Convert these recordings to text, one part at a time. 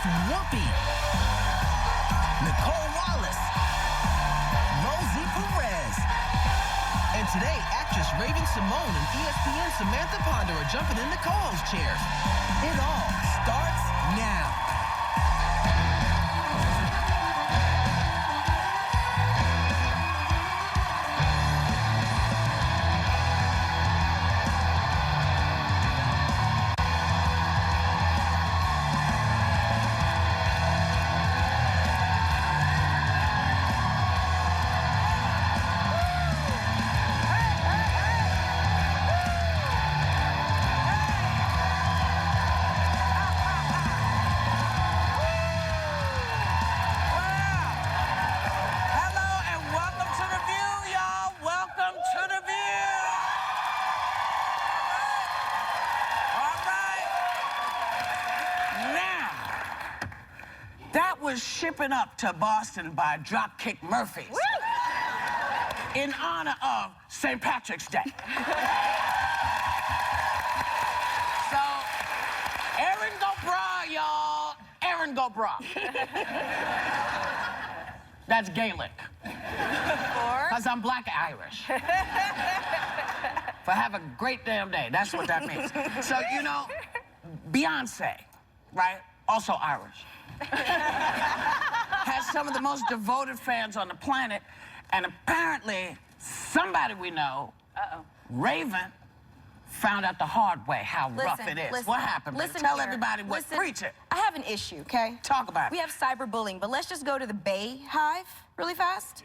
Whoopi, Nicole Wallace, Rosie Perez. And today, actress Raven-Symoné and ESPN Samantha Ponder are jumping in the co-host chairs. It all starts now. Was shipping up to Boston by Dropkick Murphys in honor of St. Patrick's Day. So, Erin go bra, y'all. Erin go bra. That's Gaelic. Because I'm black Irish. For have a great damn day. That's what that means. So, you know, Beyonce, right? Also Irish. Has some of the most devoted fans on the planet, and apparently somebody we know, Raven, found out the hard way how rough it is. What happened? Tell everybody what. Preach it. I have an issue, okay? Talk about it. We have cyberbullying, but let's just go to the Bay Hive really fast.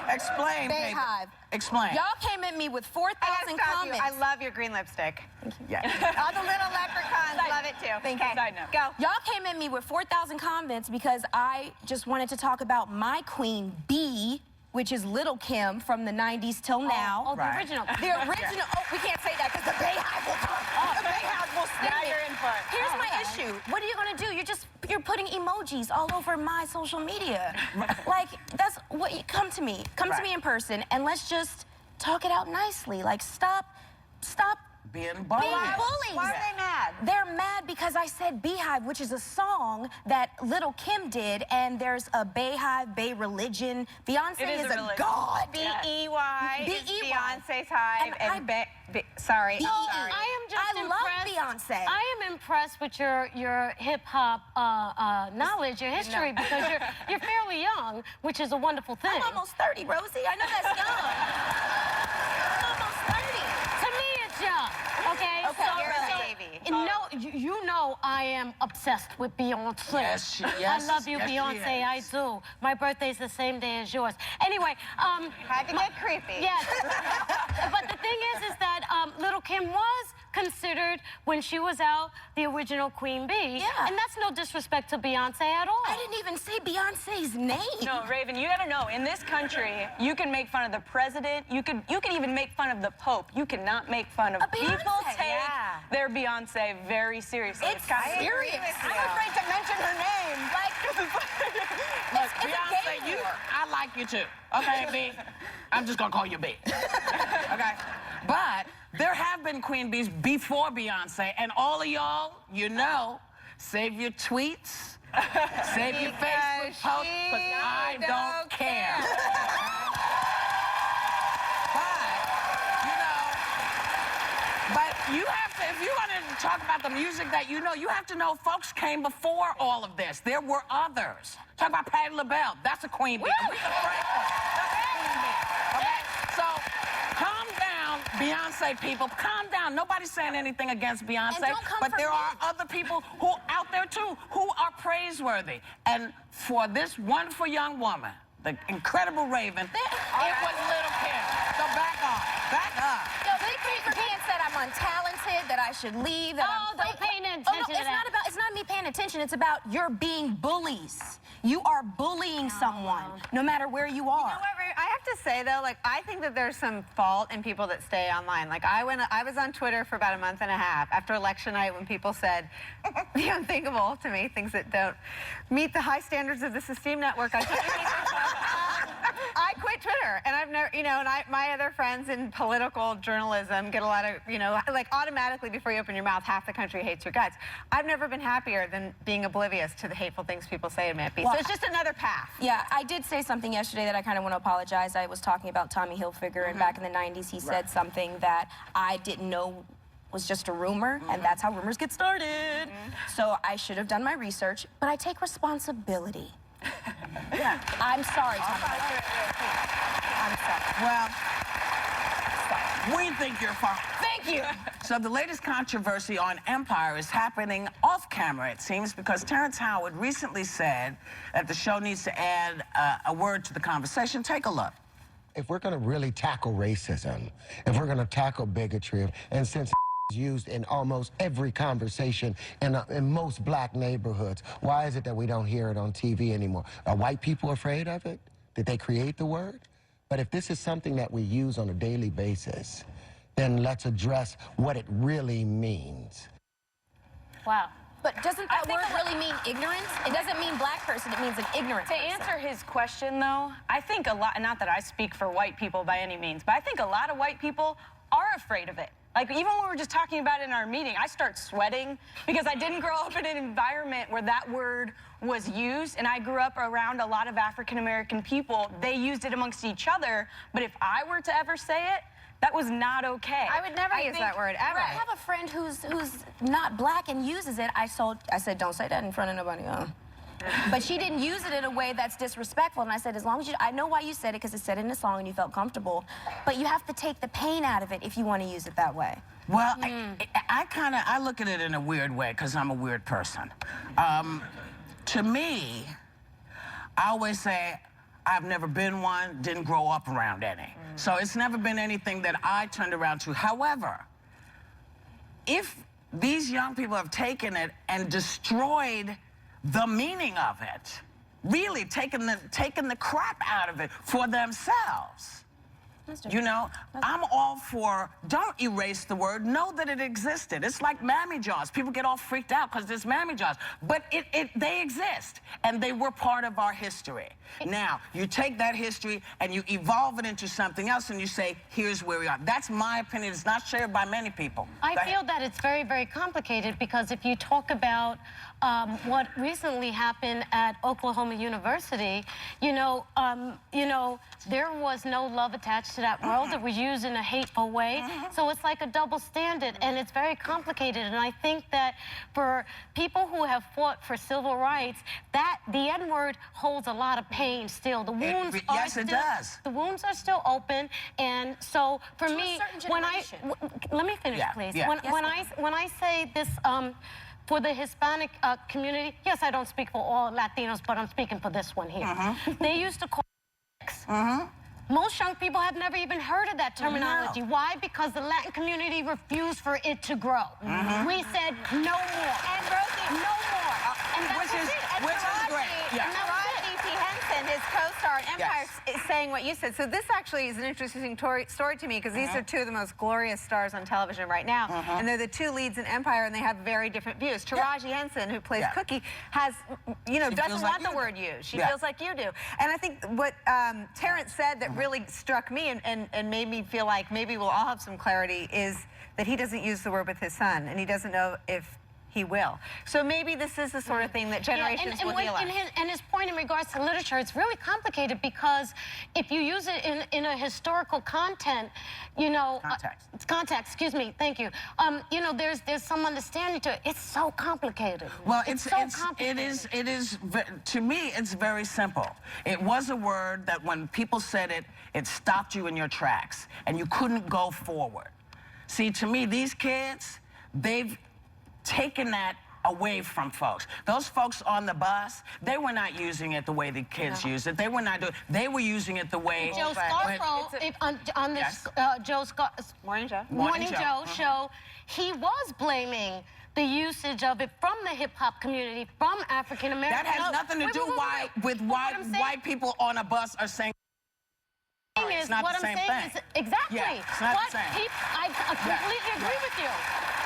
Explain, Bay Hive. Explain. Y'all came at me with 4,000 comments. I love your green lipstick. Thank you. Yeah. All the little leprechauns love it too. Thank you. Side note. Go. Y'all came at me with 4,000 comments because I just wanted to talk about my queen bee, which is Little Kim from the 90s till now. Oh, the original. The original. Oh, we can't say that because the Bay Hive will come. The Bay Hive will stand Now you're in for it. Here's my issue. What are you gonna do? You're putting emojis all over my social media. Like, that's what you come to me. Come to me in person and let's just talk it out nicely. Like, stop being bullies. Why are they mad? They're mad because I said Beehive, which is a song that Little Kim did, and there's a Bayhive, Bay religion. Beyonce is a god. B-E-Y is B-E-Y. Beyonce's hive, and sorry. I am just love impressed. Beyonce. I am impressed with your hip hop knowledge, your history, because you're fairly young, which is a wonderful thing. I'm almost 30, Rosie. I know that's young. I'm almost 30. To me, it's young. Okay. You're a baby. No, you know I am obsessed with Beyonce. Yes, I love you, yes, Beyonce. I do. My birthday's the same day as yours. Anyway, Had to get creepy. yes. But the thing is that Little Kim was considered, when she was out, the original Queen Bee. Yeah. And that's no disrespect to Beyonce at all. I didn't even say Beyonce's name. No, Raven, you gotta know, in this country, you can make fun of the president, you can even make fun of the Pope. You cannot make fun of people take their Beyonce very seriously. It's serious. I'm afraid to mention her name. Like, Look, Beyonce, I like you too. Okay, B? I'm just gonna call you B. Okay? But there have been Queen Bees before Beyonce, and all of y'all, you know, save your tweets, save your Facebook posts, because I don't care. But you have to, if you want to talk about the music that you have to know folks came before all of this. There were others. Talk about Patti LaBelle. That's a Queen Bee. Aretha Franklin. That's a Queen Bee. Okay? So, calm down, Beyonce people. Calm down. Nobody's saying anything against Beyonce. But there are other people who out there, too, who are praiseworthy. And for this wonderful young woman, the incredible Raven, it was Little Kim. So back off. Back up. Yo, they came for me and said I'm untalented, that I should leave, that I'm don't pay no attention to that. It's not me paying attention. It's about you're being bullies. You are bullying someone, no matter where you are. You know what, Ray? I have to say, though, like, I think that there's some fault in people that stay online. Like, I was on Twitter for about a month and a half after election night when people said the unthinkable to me, things that don't meet the high standards of this esteemed network. I I quit Twitter, and I've never, and my other friends in political journalism get a lot of, like automatically before you open your mouth, half the country hates your guts. I've never been happier than being oblivious to the hateful things people say and Matt. Well, so it's just another path. Yeah, I did say something yesterday that I kind of want to apologize. I was talking about Tommy Hilfiger, and back in the 90s, he said something that I didn't know was just a rumor, and that's how rumors get started. So I should have done my research, but I take responsibility. Yeah. I'm sorry, Tommy. I'm sorry. Well, we think you're fine. Thank you. So the latest controversy on Empire is happening off camera, it seems, because Terrence Howard recently said that the show needs to add a word to the conversation. Take a look. If we're going to really tackle racism, if we're going to tackle bigotry, and since used in almost every conversation in most black neighborhoods, why is it that we don't hear it on TV anymore? Are white people afraid of it? Did they create the word? But if this is something that we use on a daily basis, then let's address what it really means. Wow. But doesn't that word really mean ignorance? It doesn't mean black person, it means an ignorant person. To answer his question, though, I think a lot, not that I speak for white people by any means, but I think a lot of white people are afraid of it. Like, even when we were just talking about it in our meeting, I start sweating because I didn't grow up in an environment where that word was used, and I grew up around a lot of African-American people. They used it amongst each other, but if I were to ever say it, that was not okay. I would never use that word, ever. I have a friend who's not black and uses it. I said, don't say that in front of nobody. But she didn't use it in a way that's disrespectful. And I said, as long as I know why you said it, because it said it in the song and you felt comfortable. But you have to take the pain out of it if you want to use it that way. Well, I look at it in a weird way because I'm a weird person. To me, I always say, I've never been one, didn't grow up around any. So it's never been anything that I turned around to. However, if these young people have taken it and destroyed the meaning of it, really taken the crap out of it for themselves, I'm all for, don't erase the word, know that it existed. It's like mammy jaws. People get all freaked out because there's mammy jaws. But they exist, and they were part of our history. Now, you take that history and you evolve it into something else, and you say, here's where we are. That's my opinion. It's not shared by many people. I feel that it's very, very complicated, because if you talk about what recently happened at Oklahoma University, there was no love attached to that world. It was used in a hateful way. So it's like a double standard, and it's very complicated. And I think that for people who have fought for civil rights, that the N-word holds a lot of pain still. The wounds it does. The wounds are still open, and so for me, when let me finish, please. Yeah. When I say this. For the Hispanic community, yes, I don't speak for all Latinos, but I'm speaking for this one here. They used to call Most young people have never even heard of that terminology. No. Why? Because the Latin community refused for it to grow. We said no more. And Rosie, no more. And which is great. Yeah. Henson, his co-star in Empire, is saying what you said. So this actually is an interesting story to me, because these are two of the most glorious stars on television right now. And they're the two leads in Empire, and they have very different views. Taraji Henson, who plays Cookie, has, doesn't want the word used. She feels like you do. And I think what Terrence said that really struck me and made me feel like maybe we'll all have some clarity is that he doesn't use the word with his son, and he doesn't know if he will. So maybe this is the sort of thing that generations will deal with. And his point in regards to literature, it's really complicated, because if you use it in a historical content, context, excuse me, thank you. There's some understanding to it. It's so complicated. Well, it's so complicated. It is, to me, it's very simple. It was a word that when people said it, it stopped you in your tracks, and you couldn't go forward. See, to me, these kids, they've taken that away from folks. Those folks on the bus, they were not using it the way the kids use it. They were not doing. They were using it the way. Joe Scarborough on this Morning Joe show, he was blaming the usage of it from the hip-hop community, from African Americans. That has nothing to do with why white people on a bus are saying. It's not the same thing. Exactly. Yeah, it's not the same. I completely agree with you.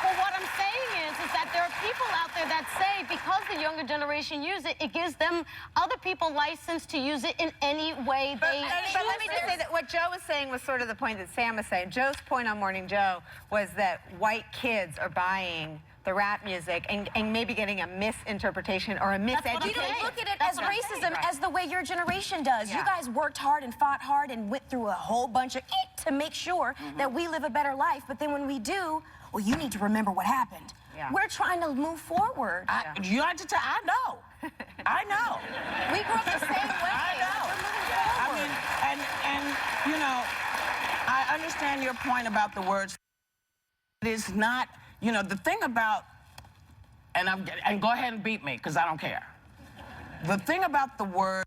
But what I'm saying is is that there are people out there that say because the younger generation use it, it gives them other people license to use it in any way they choose. But let me just say that what Joe was saying was sort of the point that Sam was saying. Joe's point on Morning Joe was that white kids are buying the rap music and maybe getting a misinterpretation or a miseducation. We don't look at it as racism as the way your generation does. Yeah. You guys worked hard and fought hard and went through a whole bunch of to make sure that we live a better life. But then when we do, well, you need to remember what happened. Yeah. We're trying to move forward. You like to tell? I know. I know. We grew up the same way. I know. I mean, and you know, I understand your point about the words. It is not, you know, the thing about, and go ahead and beat me, because I don't care. The thing about the word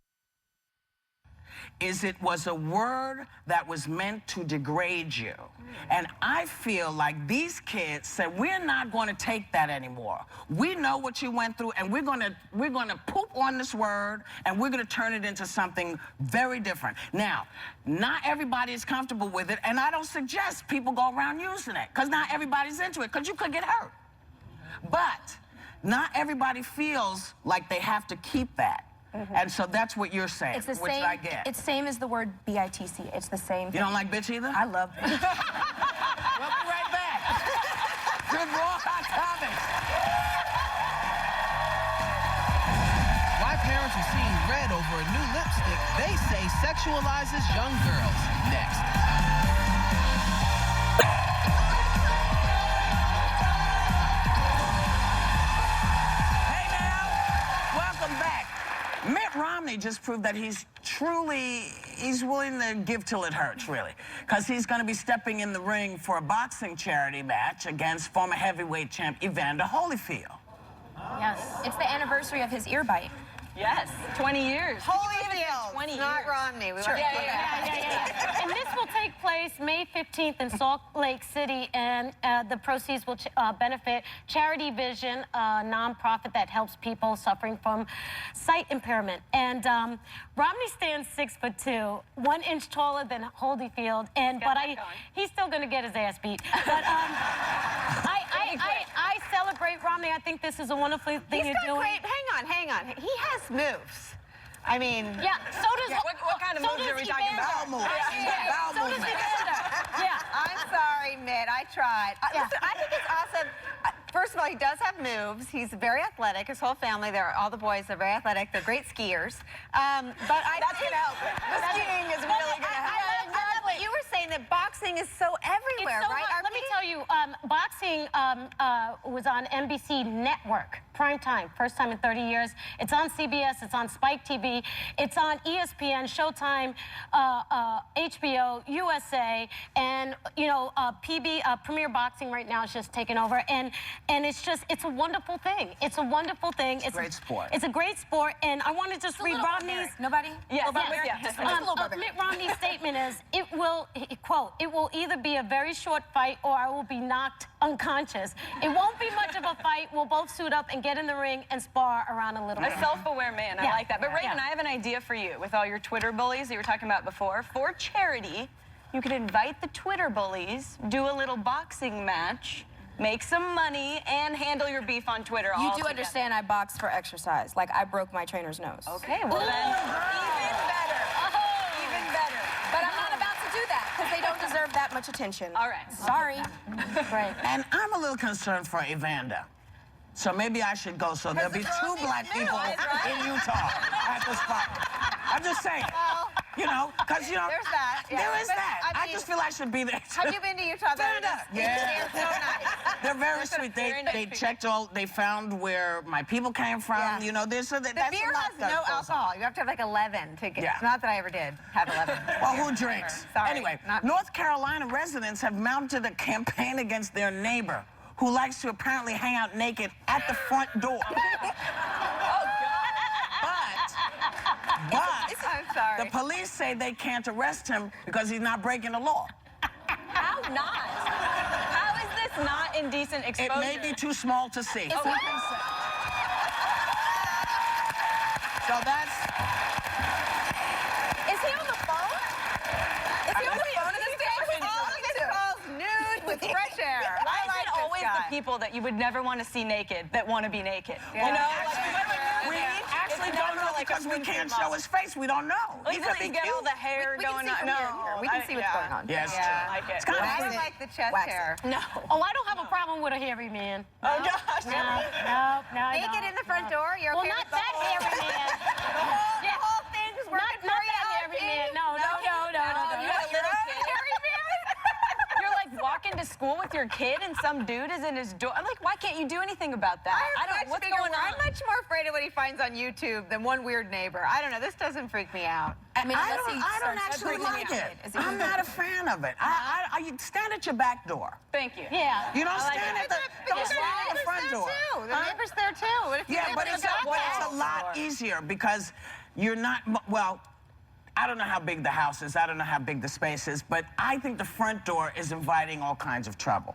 is it was a word that was meant to degrade you. And I feel like these kids said, we're not going to take that anymore. We know what you went through, and we're going to poop on this word, and we're going to turn it into something very different. Now, not everybody is comfortable with it, and I don't suggest people go around using it, because not everybody's into it, because you could get hurt. But not everybody feels like they have to keep that. And so that's what you're saying, It's the which same. I get. It's same as the word BITC. It's the same thing. You don't like bitch either? I love bitch. We'll be right back. Good Raw Hot Topics. Why parents are seeing red over a new lipstick they say sexualizes young girls. Next. Hey now, welcome back. Mitt Romney just proved that he's willing to give till it hurts, really. Because he's going to be stepping in the ring for a boxing charity match against former heavyweight champ Evander Holyfield. Yes. It's the anniversary of his ear bite. Yes, 20 years. Holyfield, 20 not years. Romney. We Sure. want to Yeah. And this will take place May 15th in Salt Lake City, and the proceeds will benefit Charity Vision, a nonprofit that helps people suffering from sight impairment. And Romney stands 6'2", 1 inch taller than Holyfield, but he's still going to get his ass beat. But I celebrate Romney. I think this is a wonderful thing you're doing. Great. Hang on. He has moves. I mean, Yeah, so does What kind of so moves does are we talking Evander. about? Bowel moves. Bowel So does movement. Evander. Yeah. I'm sorry, Mitt. I tried. Yeah. Listen, I think it's awesome. First of all, he does have moves. He's very athletic. His whole family, all the boys are very athletic. They're great skiers. But That's going to help. The skiing is really going to help. I love what you were saying, that boxing is so everywhere, It's so right? hard. Let me tell you, boxing was on NBC Network, prime time, first time in 30 years. It's on CBS, it's on Spike TV, it's on ESPN, Showtime, HBO, USA, and Premier Boxing right now is just taking over, and it's a wonderful thing. It's a wonderful thing. It's a great sport. It's a great sport, and I want to just read Little Romney's. barbaric. Nobody? Yes, Little barbaric? yes, Just yes. a little barbaric. Mitt Romney's statement is, quote, it will either be a very short fight or I will be knocked unconscious. It won't be much of a fight. We'll both suit up and get in the ring and spar around a little bit. A self-aware man. I Yeah. like that. But Raven, Yeah. I have an idea for you with all your Twitter bullies that you were talking about before. For charity, you could invite the Twitter bullies, do a little boxing match, make some money, and handle your beef on Twitter all You do together. understand I box for exercise. Like, I broke my trainer's nose. Okay, well then, even better. Even better. But I'm not about to do that because they don't deserve that much attention. All right. Sorry. Right. And I'm a little concerned for Evander. So maybe I should go so there'll be 2 black people in Utah at the spot. I'm just saying. Well, You know, because, you know, there's that. Yeah. there is But, that. I I mean, just feel I should be there. Have you been to Utah? Yeah. They're so nice. They're very sweet. very nice They people. checked they found where my people came from. Yeah. You know, there's so that. The that's beer a lot has that no goes on. alcohol. You have to have like 11 to get. Yeah. Not that I ever did have 11. Well, who drinks? Sorry, Anyway, not me. North Carolina residents have mounted a campaign against their neighbor who likes to apparently hang out naked at the front door. But I'm sorry. the police say they can't arrest him because he's not breaking the law. How not? How is this not indecent It exposure? may be too small to see. Is he- So that's... Is he on the phone? Is he on the phone in this All of his calls nude with fresh air. Why I is like it this always guy. the people people that you would never want to see naked that want to be naked. Yeah. You know? We actually don't know because we can't show his face. We don't know. At least you get all the hair We can going see on. from here. We can see what's going on. Yes, Yeah. I like it. It's kind of I funny. like the chest Wax it. hair. No. Oh, I don't have a problem with a hairy man. Oh, gosh. No, I Naked don't. in the front door, you're Well, okay not with the that whole- hairy man. The whole thing's working Not for you, that hairy Auntie? man. No. You got a little kid. You're like walking to school with your kid and some dude is in his door. I'm like, why can't you do anything about that? I don't know. What's going on? I'm much more afraid of what he finds on YouTube than one weird neighbor. I don't know. This doesn't freak me out. I mean, I unless he don't starts actually freaking like out. it. Is he I'm not a fan of it. You stand at your back door. Thank you. Yeah. You don't like stand it. at the, don't stand at the front door. The neighbor's there too. What if you Yeah, live but in it's a a house? lot easier because you're not, well, I don't know how big the house is. I don't know how big the space is, but I think the front door is inviting all kinds of trouble.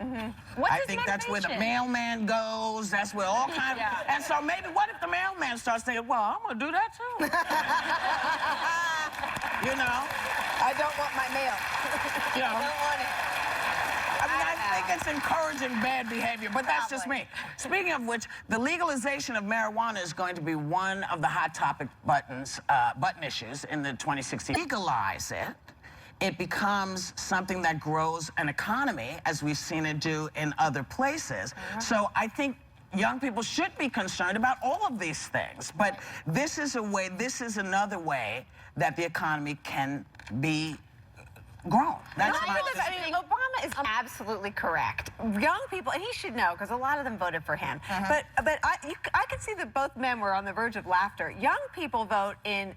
What's I his think that's where the motivation? mailman goes. That's where all kinds of, and so maybe what if the mailman starts thinking, well, I'm gonna do that too. You know? I don't want my mail. You know? I don't want it. I mean, I think it's encouraging bad behavior, but that's just me. Speaking of which, the legalization of marijuana is going to be one of the hot topic button issues in the 2016. Legalize it, it becomes something that grows an economy, as we've seen it do in other places. So I think young people should be concerned about all of these things, but this is another way that the economy can be grown. That's I mean, Obama is absolutely correct. Young people, and he should know because a lot of them voted for him. But I could see that both men were on the verge of laughter. Young people vote in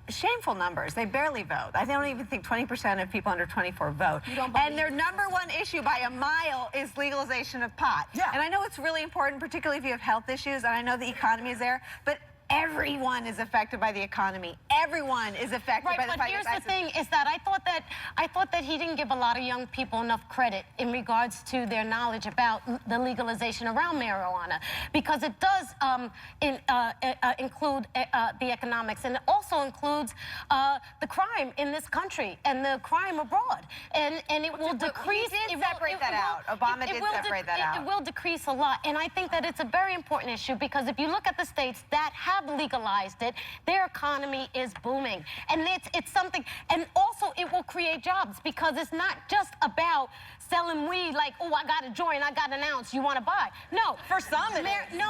shameful numbers. They barely vote. I don't even think 20% of people under 24 vote. And their number one issue by a mile is legalization of pot. Yeah. And I know it's really important, particularly if you have health issues, and I know the economy is there, but everyone is affected by the economy. Everyone is affected by the Right, but here's the thing: is that I thought that he didn't give a lot of young people enough credit in regards to their knowledge about the legalization around marijuana, because it does include the economics, and it also includes the crime in this country and the crime abroad, and it will decrease. He did separate that out. Obama did separate that out. It will decrease a lot, and I think that it's a very important issue because if you look at the states that have legalized it, their economy is booming, and it's something, and also it will create jobs because it's not just about selling weed like, oh, I got a joint, I got an ounce, you want to buy? No, For some it is. no.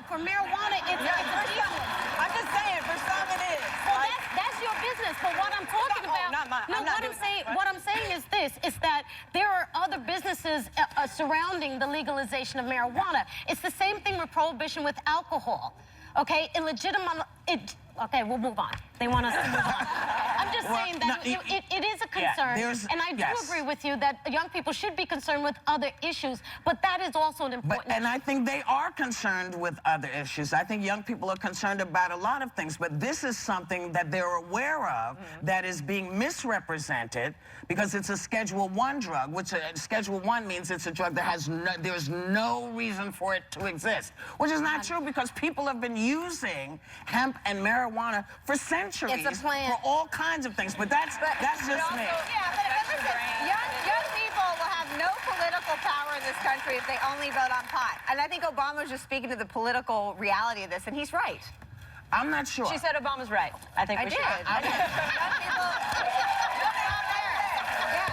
For marijuana, it's I'm just saying, for some it is. well, that's your business. But what I'm talking about, not mine. no, I'm not what I'm doing saying, that. what I'm saying is this: is that there are other businesses surrounding the legalization of marijuana. It's the same thing with prohibition with alcohol. Okay, okay, we'll move on. They want us to move on. I'm just saying that it is a concern, and I do agree with you that young people should be concerned with other issues, but that is also an important And I think they are concerned with other issues. I think young people are concerned about a lot of things, but this is something that they're aware of that is being misrepresented because it's a Schedule I drug, which Schedule I means it's a drug that has there's no reason for it to exist, which is not true because people have been using hemp and marijuana for centuries. It's a plant. For all kinds of things, but that's just me. Yeah, but listen, young people will have no political power in this country if they only vote on pot. And I think Obama's just speaking to the political reality of this, and he's right. I'm not sure. She said Obama's right. I think I we did. should. I did. Young people,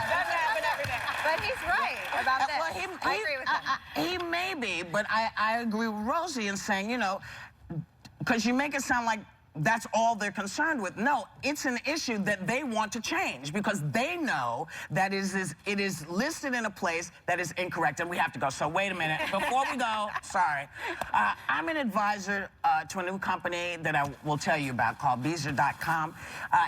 Doesn't happen every day. but he's right about this. Well, I agree with him. He may be, but I agree with Rosie in saying, you know, because you make it sound like that's all they're concerned with. No, it's an issue that they want to change because they know that it is listed in a place that is incorrect, and we have to go. So wait a minute. Before we go, sorry. I'm an advisor to a new company that I will tell you about called Beezer.com.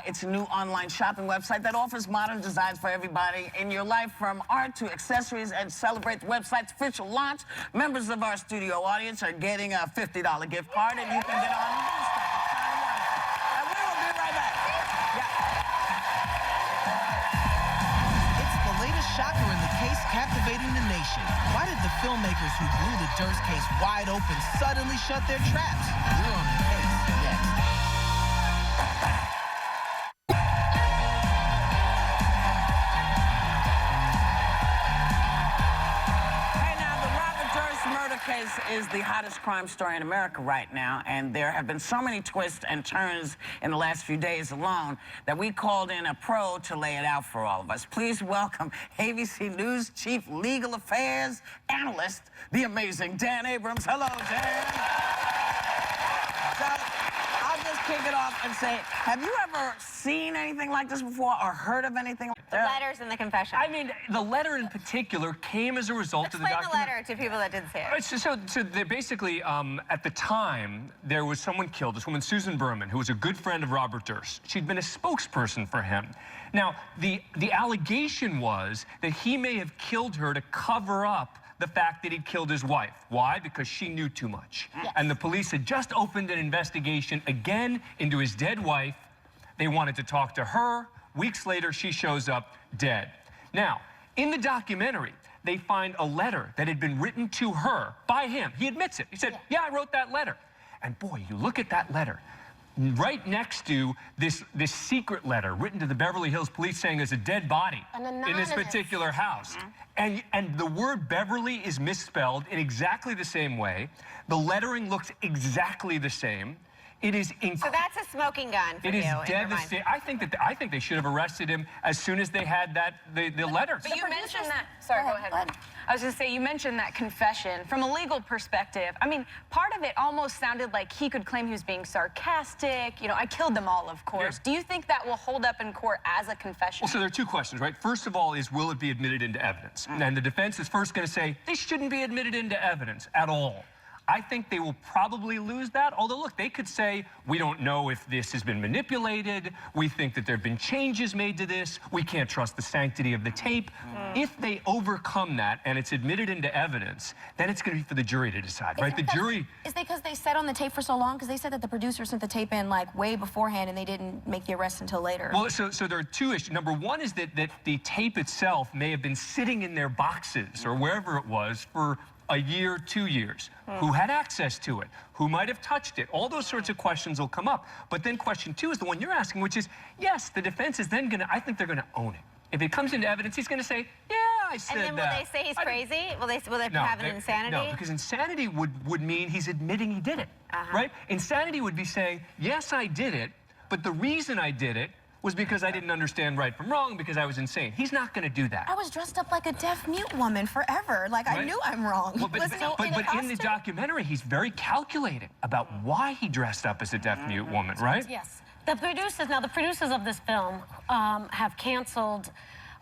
It's a new online shopping website that offers modern designs for everybody in your life, from art to accessories, and celebrate the website's official launch. Members of our studio audience are getting a $50 gift card, and you can get on shocker in the case captivating the nation. Why did the filmmakers who blew the Durst case wide open suddenly shut their traps? We're on the case next. Hey, now, the Robert Durst murder is the hottest crime story in America right now, and there have been so many twists and turns in the last few days alone that we called in a pro to lay it out for all of us. Please welcome ABC News Chief Legal Affairs Analyst, the amazing Dan Abrams. Hello, Dan. So, I'll just kick it off and say, have you ever seen anything like this before or heard of anything like The that? letters in the confession. I mean, the letter in particular came as a result of the Explain the documentary. letter to people that didn't see it. So they basically, at the time, there was someone killed, this woman, Susan Berman, who was a good friend of Robert Durst. She'd been a spokesperson for him. Now, the allegation was that he may have killed her to cover up the fact that he'd killed his wife. Why? Because she knew too much. Yes. And the police had just opened an investigation again into his dead wife. They wanted to talk to her. Weeks later, she shows up dead. Now, in the documentary, they find a letter that had been written to her by him. He admits it. He said, yeah, I wrote that letter. And boy, you look at that letter. Right next to this secret letter written to the Beverly Hills Police saying there's a dead body in this particular house. And the word Beverly is misspelled in exactly the same way. The lettering looks exactly the same. It is So that's a smoking gun for It you is in your mind. devastating. I think they should have arrested him as soon as they had the letter. But you mentioned that. Sorry, go ahead. I was going to say, you mentioned that confession. From a legal perspective, I mean, part of it almost sounded like he could claim he was being sarcastic. You know, I killed them all, of course. Yeah. Do you think that will hold up in court as a confession? Well, so there are two questions, right? First of all is, will it be admitted into evidence? And the defense is first going to say, they shouldn't be admitted into evidence at all. I think they will probably lose that. Although, look, they could say, we don't know if this has been manipulated. We think that there have been changes made to this. We can't trust the sanctity of the tape. If they overcome that and it's admitted into evidence, then it's going to be for the jury to decide, right? The jury... Is it because they said on the tape for so long? Because they said that the producer sent the tape in, like, way beforehand, and they didn't make the arrest until later. Well, so there are two issues. Number one is that the tape itself may have been sitting in their boxes or wherever it was for a year, 2 years. Who had access to it? Who might have touched it? All those sorts of questions will come up. But then question two is the one you're asking, which is, yes, the defense is then I think they're gonna own it. If it comes into evidence, he's gonna say, yeah, I said that. And then will they say he's crazy? Will they have an insanity? No, because insanity would mean he's admitting he did it, right? Insanity would be saying, yes, I did it, but the reason I did it was because I didn't understand right from wrong, because I was insane. He's not going to do that. I was dressed up like a deaf-mute woman forever. Like, I knew I'm wrong. Well, but in the documentary, he's very calculating about why he dressed up as a deaf-mute woman, right? Yes. The producers of this film have canceled,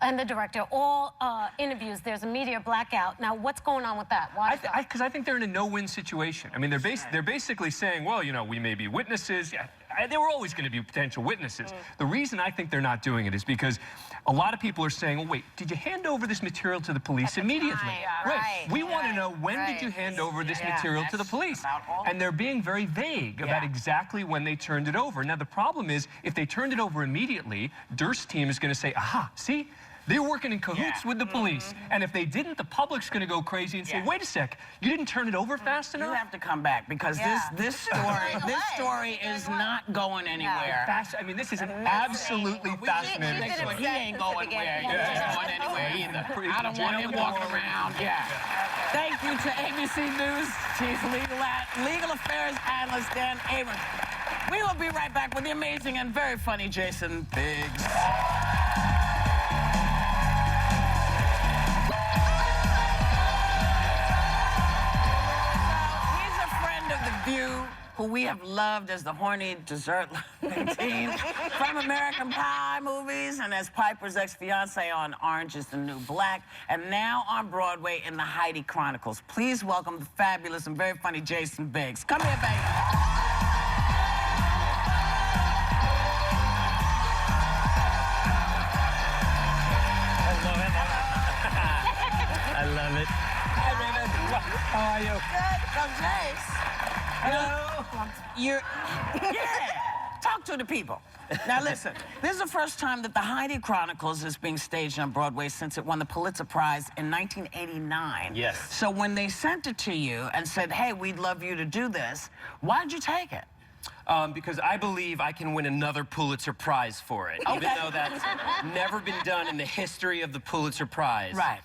and the director, all interviews. There's a media blackout. Now, what's going on with that? Why? Because I think they're in a no-win situation. I mean, they're basically saying, well, you know, we may be witnesses. Yeah, they were always going to be potential witnesses. The reason I think they're not doing it is because a lot of people are saying, well, wait, did you hand over this material to the police immediately? Right. We want to know, when did you hand over this material to the police? And they're being very vague about exactly when they turned it over. Now, the problem is, if they turned it over immediately, Durst's team is going to say, aha, see? They're working in cahoots with the police. And if they didn't, the public's going to go crazy and say, wait a sec, you didn't turn it over fast enough? You have to come back because this story is not going anywhere. I mean, this is an absolutely fascinating story. He ain't going where. He ain't going anywhere either. I don't want him walking around. Yeah. Thank you to ABC News Chief Legal Affairs Analyst Dan Abrams. We will be right back with the amazing and very funny Jason Biggs. Who we have loved as the horny dessert-loving teen from American Pie movies and as Piper's ex-fiancé on Orange is the New Black, and now on Broadway in the Heidi Chronicles. Please welcome the fabulous and very funny Jason Biggs. Come here, baby. I love it. Hi, Raven. How are you? Good. Come, Jace. Hello. Talk to the people. Now listen, this is the first time that the Heidi Chronicles is being staged on Broadway since it won the Pulitzer Prize in 1989. Yes. So when they sent it to you and said, hey, we'd love you to do this, why'd you take it? Because I believe I can win another Pulitzer Prize for it, even though that's never been done in the history of the Pulitzer Prize. Right.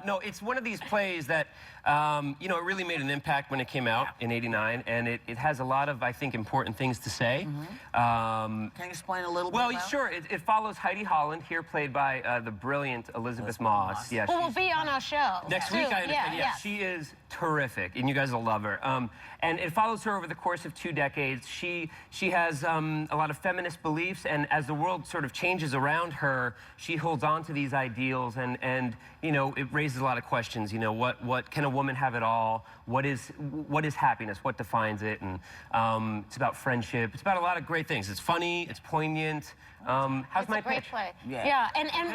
No, it's one of these plays that You know, it really made an impact when it came out in '89, and it has a lot of, I think, important things to say. Can you explain a little bit? Well, about? sure. It follows Heidi Holland, here played by the brilliant Elizabeth Moss. Yeah, Who will be on our show. next too. week, I understand. Yeah, She is terrific, and you guys will love her. And it follows her over the course of 2 decades. She has a lot of feminist beliefs, and as the world sort of changes around her, she holds on to these ideals, and you know, it raises a lot of questions. You know, what can a woman have it all? What is happiness? What defines it? And it's about friendship. It's about a lot of great things. It's funny. It's poignant. How's It's my a great pitch? play. Yeah.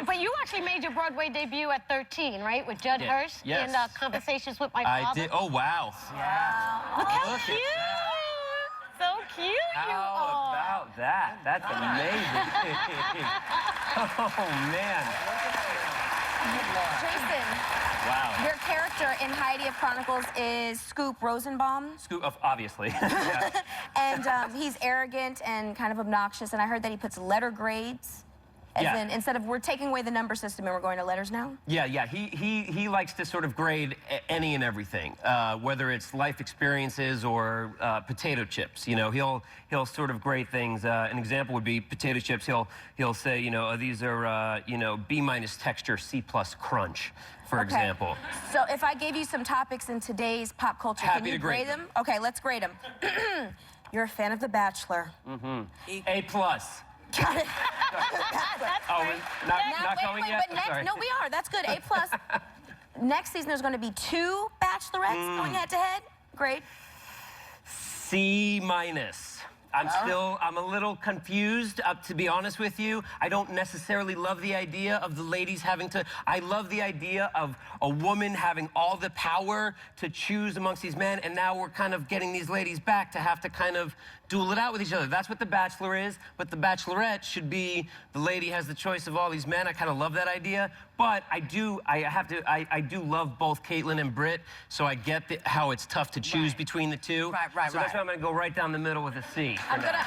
But you actually made your Broadway debut at 13, right? With Judd Yeah. Hirsch Yes. in Conversations with My I Father. did. Oh wow. Look how Look at cute! So cute you How are. about that? That's amazing. Oh man. Jason, Wow. your character in Heidi of Chronicles is Scoop Rosenbaum, Scoop, obviously. Yeah. and he's arrogant and kind of obnoxious, and I heard that he puts letter grades. As Yeah. in, instead of, we're taking away the number system and we're going to letters now? Yeah. He likes to sort of grade any and everything, whether it's life experiences or potato chips. You know, he'll sort of grade things. An example would be potato chips. He'll say, you know, these are B- texture, C+ crunch, for example. So if I gave you some topics in today's pop culture, Happy can you to grade them? Okay, let's grade them. You're a fan of The Bachelor. A+. Got it. Oh, not Now, going wait, yet? but next, Sorry. no, we are. That's good. A+. Next season, there's going to be 2 Bachelorettes going head to head. Great. C-. I'm a little confused, to be honest with you. I don't necessarily love the idea of the ladies having to, I love the idea of a woman having all the power to choose amongst these men, and now we're kind of getting these ladies back to have to kind of duel it out with each other. That's what The Bachelor is, but The Bachelorette should be the lady has the choice of all these men. I kind of love that idea, but I do love both Caitlyn and Britt, so I get how it's tough to choose between the two. Right. So that's why I'm gonna go right down the middle with a C. I'm gonna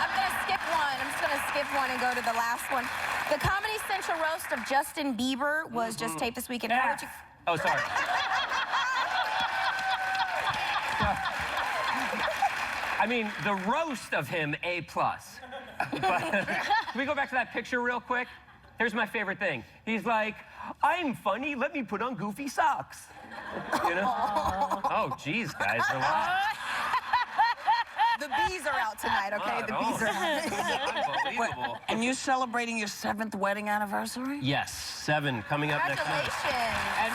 skip one. I'm just gonna skip one and go to the last one. The Comedy Central roast of Justin Bieber was just taped this weekend. How would you? Oh, sorry. I mean, the roast of him, A+. But can we go back to that picture real quick? Here's my favorite thing. He's like, I'm funny, let me put on goofy socks. You know? Oh, geez, guys, relax. The bees are out tonight, okay? The bees are out. Unbelievable. And you celebrating your 7th wedding anniversary? Yes, 7 coming up next month. Congratulations. And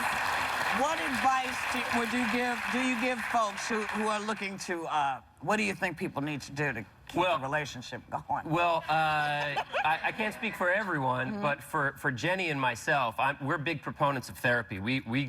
what advice do you give folks who are looking to, what do you think people need to do to keep the relationship going? Well, I can't speak for everyone, but for Jenny and myself, we're big proponents of therapy. We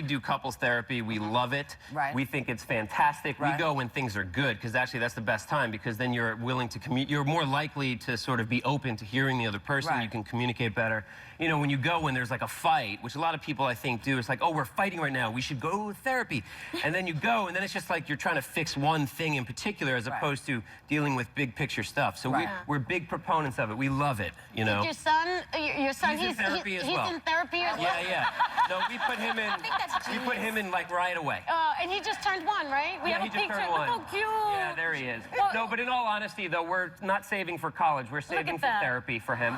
do couples therapy. We love it. Right. We think it's fantastic. Right. We go when things are good, because actually that's the best time, because then you're willing to you're more likely to sort of be open to hearing the other person. Right. You can communicate better. You know, when you go when there's like a fight, which a lot of people I think do, it's like, oh, we're fighting right now, we should go to therapy. And then you go, and then it's just like you're trying to fix one thing in particular, as opposed to dealing with big picture stuff. So we're big proponents of it. We love it, you know. Your son, He's in therapy as well. He's in therapy as well. Yeah. No, we put him in. We put him in like right away. And he just turned 1, right? We Yeah, have he a just picture. turned Look 1. how cute. Yeah, there he is. No, but in all honesty, though, we're not saving for college. We're saving for that. therapy for him.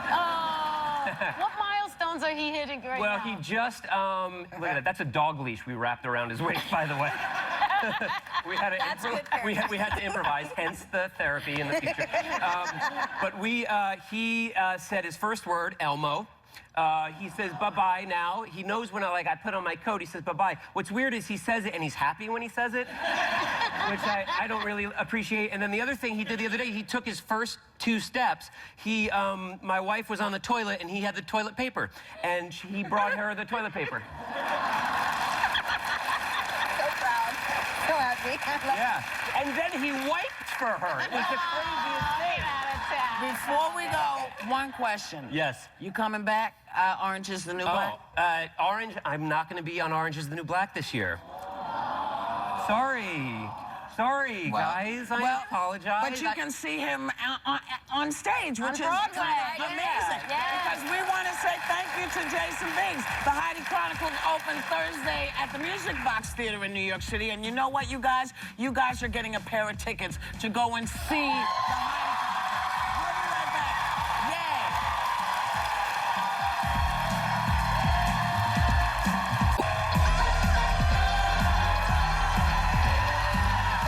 What milestones are he hitting right Well, now? he just, look at that. That's a dog leash we wrapped around his waist, by the way. we had to improvise, hence the therapy in the future. But he said his first word, Elmo. He says bye-bye now. He knows when I put on my coat, he says bye-bye. What's weird is he says it and he's happy when he says it, which I don't really appreciate. And then the other thing he did the other day, he took his first 2 steps. My wife was on the toilet and he had the toilet paper, and he brought her the toilet paper. So proud. So happy. Yeah. And then he wiped for her. It was the craziest thing. Before we go, one question. Yes. You coming back? Orange is the New Black? Orange, I'm not going to be on Orange is the New Black this year. Sorry. sorry, guys. I apologize. But you can see him on stage, which is Broadway, kind of amazing. Because we want to say thank you to Jason Biggs. The Heidi Chronicles open Thursday at the Music Box Theater in New York City. And you know what, you guys? You guys are getting a pair of tickets to go and see the Heidi. We'll be right back. Yay!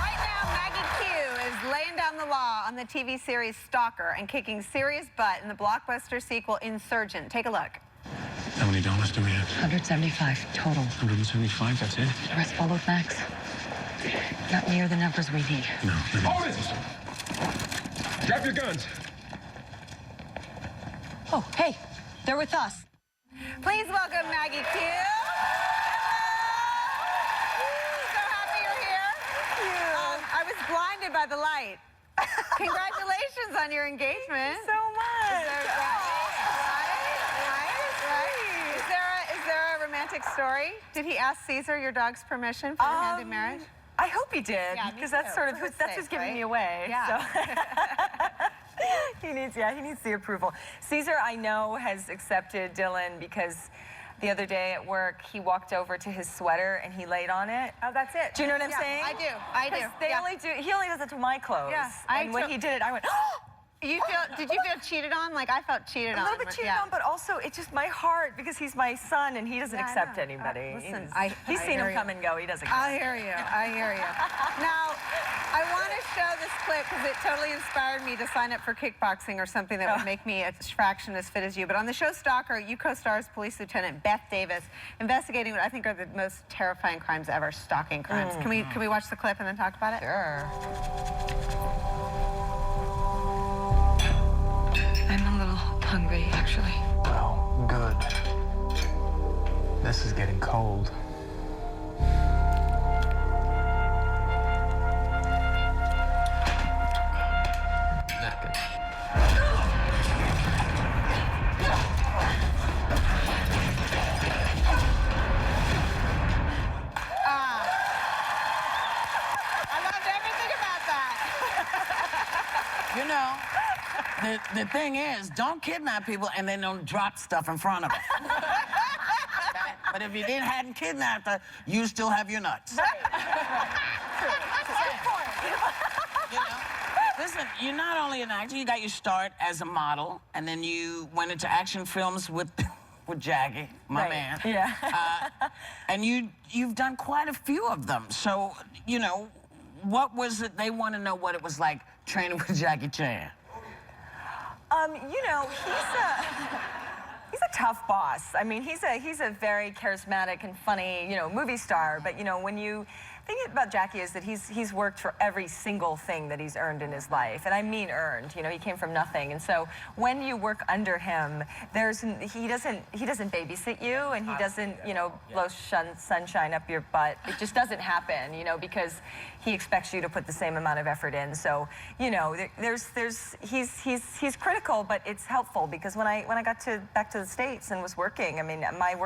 Right now, Maggie Q is laying down the law on the TV series Stalker and kicking serious butt in the blockbuster sequel Insurgent. Take a look. How many dollars do we have? 175 total. 175, that's it? The rest followed Max. Not near the numbers we need. No. Otis! Drop your guns. Oh, hey, they're with us. Please welcome Maggie Q. Hello. So happy you're here. Thank you. I was blinded by the light. Congratulations on your engagement. So much. Is there a romantic story? Did he ask Caesar, your dog's, permission for your hand in marriage? I hope he did, Yeah, me because that's too. sort of For his that's sake, who's giving right? me away. Yeah. So. he needs the approval. Caesar, I know, has accepted Dylan because the other day at work he walked over to his sweater and he laid on it. Oh, that's it. Do you know what I'm saying? I do. 'Cause He only does it to my clothes. Yeah, And when he did it, I went, oh! Did you feel cheated on? Like I felt cheated on. A little bit cheated on, but also it's just my heart because he's my son and he doesn't Yeah, I accept know. anybody. Listen, He's I seen hear him you. come and go. He doesn't care. I hear you. Now, I want to show this clip because it totally inspired me to sign up for kickboxing or something that would make me a fraction as fit as you. But on the show Stalker, you co-star as Police Lieutenant Beth Davis, investigating what I think are the most terrifying crimes ever, stalking crimes. Can we watch the clip and then talk about it? Sure. I'm a little hungry, actually. Oh, good. This is getting cold. Napkin. I loved everything about that. You know, the thing is, don't kidnap people and then don't drop stuff in front of them. But if you hadn't kidnapped her, you still have your nuts. You know? Listen, you're not only an actor, you got your start as a model, and then you went into action films with Jackie, my man. Yeah. And you've done quite a few of them. So, you know, what was it? They want to know what it was like training with Jackie Chan. You know, he's a tough boss. I mean, he's a very charismatic and funny, you know, movie star. But you know, when you think about Jackie is that he's worked for every single thing that he's earned in his life, and I mean earned. You know, he came from nothing, and so when you work under him, he doesn't babysit you, and he doesn't, you know, blow sunshine up your butt. It just doesn't happen, you know, because he expects you to put the same amount of effort in. So, you know, he's critical, but it's helpful because when I got back to the States and was working, I mean, my work